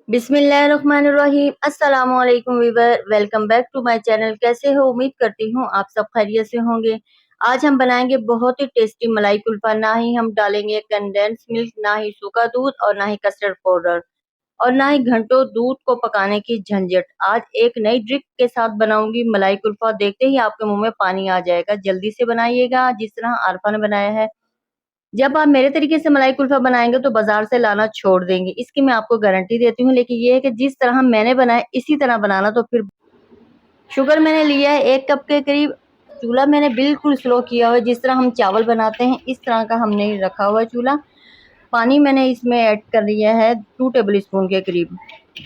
बिस्मिल्लाहिर्रहमानिर्रहीम। अस्सलामु अलैकुम viewer, welcome back to my channel. कैसे हो? उम्मीद करती हूँ आप सब खैरियत से होंगे। आज हम बनाएंगे बहुत ही टेस्टी मलाई कुल्फा। ना ही हम डालेंगे कंडेंस मिल्क, ना ही सूखा दूध और ना ही कस्टर्ड पाउडर और ना ही घंटों दूध को पकाने की झंझट। आज एक नई ट्रिक के साथ बनाऊंगी मलाई कुल्फा। देखते ही आपके मुंह में पानी आ जाएगा। जल्दी से बनाइएगा जिस तरह आरफा ने बनाया है। जब आप मेरे तरीके से मलाई कुल्फा बनाएंगे तो बाजार से लाना छोड़ देंगे, इसकी मैं आपको गारंटी देती हूँ। लेकिन ये है कि जिस तरह मैंने बनाया इसी तरह बनाना। तो फिर शुगर मैंने लिया है 1 कप के करीब। चूल्हा मैंने बिल्कुल स्लो किया हुआ है। जिस तरह हम चावल बनाते हैं इस तरह का हमने रखा हुआ है चूल्हा। पानी मैंने इसमें ऐड कर लिया है 2 टेबल स्पून के करीब।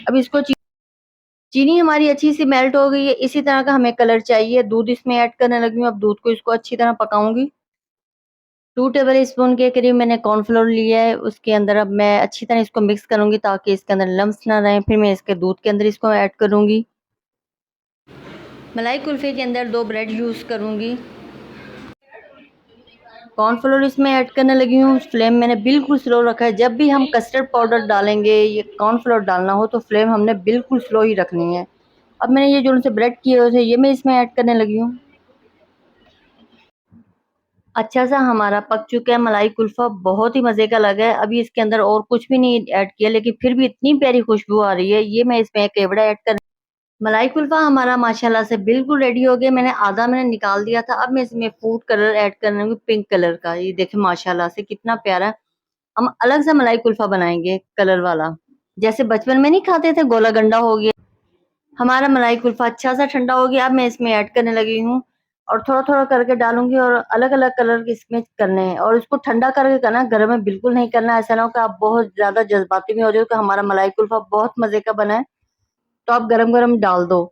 अब इसको चीनी हमारी अच्छी सी मेल्ट हो गई है। इसी तरह का हमें कलर चाहिए। दूध इसमें ऐड करने लगी हूँ। अब दूध को इसको अच्छी तरह पकाऊंगी। 2 टेबल स्पून के करीब मैंने कॉर्नफ्लोर लिया है। उसके अंदर अब मैं अच्छी तरह इसको मिक्स करूंगी ताकि इसके अंदर लम्स ना रहे। फिर मैं इसके दूध के अंदर इसको ऐड करूंगी। मलाई कुल्फे के अंदर 2 ब्रेड यूज करूंगी। कॉर्नफ्लोर इसमें ऐड करने लगी हूँ। फ्लेम मैंने बिल्कुल स्लो रखा है। जब भी हम कस्टर्ड पाउडर डालेंगे, ये कॉर्नफ्लोर डालना हो तो फ्लेम हमने बिल्कुल स्लो ही रखनी है। अब मैंने ये जो उनसे ब्रेड किए हुए थे ये मैं इसमें ऐड करने लगी हूँ। अच्छा सा हमारा पक चुका है मलाई कुल्फा। बहुत ही मजे का लगा है। अभी इसके अंदर और कुछ भी नहीं ऐड किया लेकिन फिर भी इतनी प्यारी खुशबू आ रही है। ये मैं इसमें केवड़ा ऐड कर। मलाई कुल्फा हमारा माशाल्लाह से बिल्कुल रेडी हो गया। मैंने निकाल दिया था। अब मैं इसमें फूड कलर ऐड कर रही हूँ, पिंक कलर का। ये देखे माशाल्लाह से कितना प्यारा है। हम अलग से मलाई कुल्फा बनाएंगे कलर वाला। जैसे बचपन में नहीं खाते थे, गोला गंडा हो गया। हमारा मलाई कुल्फा अच्छा सा ठंडा हो गया। अब मैं इसमें ऐड करने लगी हूँ और थोड़ा थोड़ा करके डालूंगी और अलग अलग कलर के इसमें करने हैं। और इसको ठंडा करके करना, गर्म में बिल्कुल नहीं करना। ऐसा ना हो कि आप बहुत ज्यादा जज्बाती में हो जाओ कि हमारा मलाई कुल्फा बहुत मजे का बना है तो आप गरम गरम डाल दो।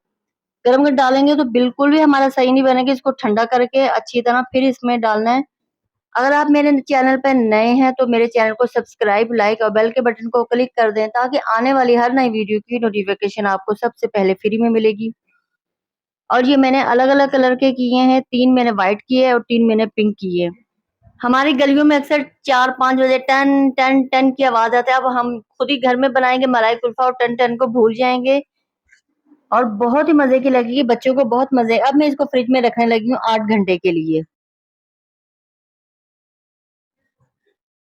गरम गरम डालेंगे तो बिल्कुल भी हमारा सही नहीं बनेगा। इसको ठंडा करके अच्छी तरह फिर इसमें डालना है। अगर आप मेरे चैनल पर नए हैं तो मेरे चैनल को सब्सक्राइब, लाइक और बेल के बटन को क्लिक कर दें ताकि आने वाली हर नई वीडियो की नोटिफिकेशन आपको सबसे पहले फ्री में मिलेगी। और ये मैंने अलग अलग कलर के किए हैं। 3 मैंने व्हाइट किए हैं और 3 मैंने पिंक किए। हमारी गलियों में अक्सर 4-5 बजे टन टन टन की आवाज आती है। अब हम खुद ही घर में बनाएंगे मलाई कुल्फा और टन टन को भूल जाएंगे और बहुत ही मजे की लगेगी। बच्चों को बहुत मजे। अब मैं इसको फ्रिज में रखने लगी हूँ 8 घंटे के लिए।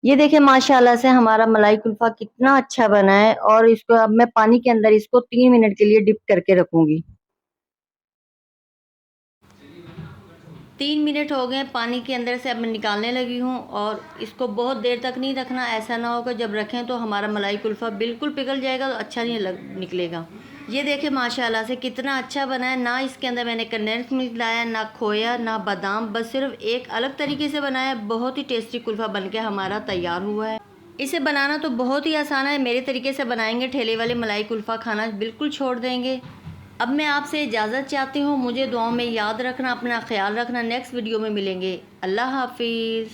ये देखिए माशाल्लाह से हमारा मलाई कुल्फा कितना अच्छा बना है। और इसको अब मैं पानी के अंदर इसको 3 मिनट के लिए डिप करके रखूंगी। 3 मिनट हो गए पानी के अंदर से। अब मैं निकालने लगी हूँ। और इसको बहुत देर तक नहीं रखना। ऐसा ना हो कि जब रखें तो हमारा मलाई कुल्फा बिल्कुल पिघल जाएगा तो अच्छा नहीं निकलेगा। ये देखे माशाल्लाह से कितना अच्छा बना है। ना इसके अंदर मैंने कंडेंस मिल्क लाया, ना खोया, ना बादाम, बस सिर्फ एक अलग तरीके से बनाया। बहुत ही टेस्टी कुल्फा बनके हमारा तैयार हुआ है। इसे बनाना तो बहुत ही आसान है। मेरे तरीके से बनाएंगे ठेले वाले मलाई कुल्फा खाना बिल्कुल छोड़ देंगे। अब मैं आपसे इजाज़त चाहती हूँ। मुझे दुआओं में याद रखना, अपना ख्याल रखना। नेक्स्ट वीडियो में मिलेंगे। अल्लाह हाफिज़।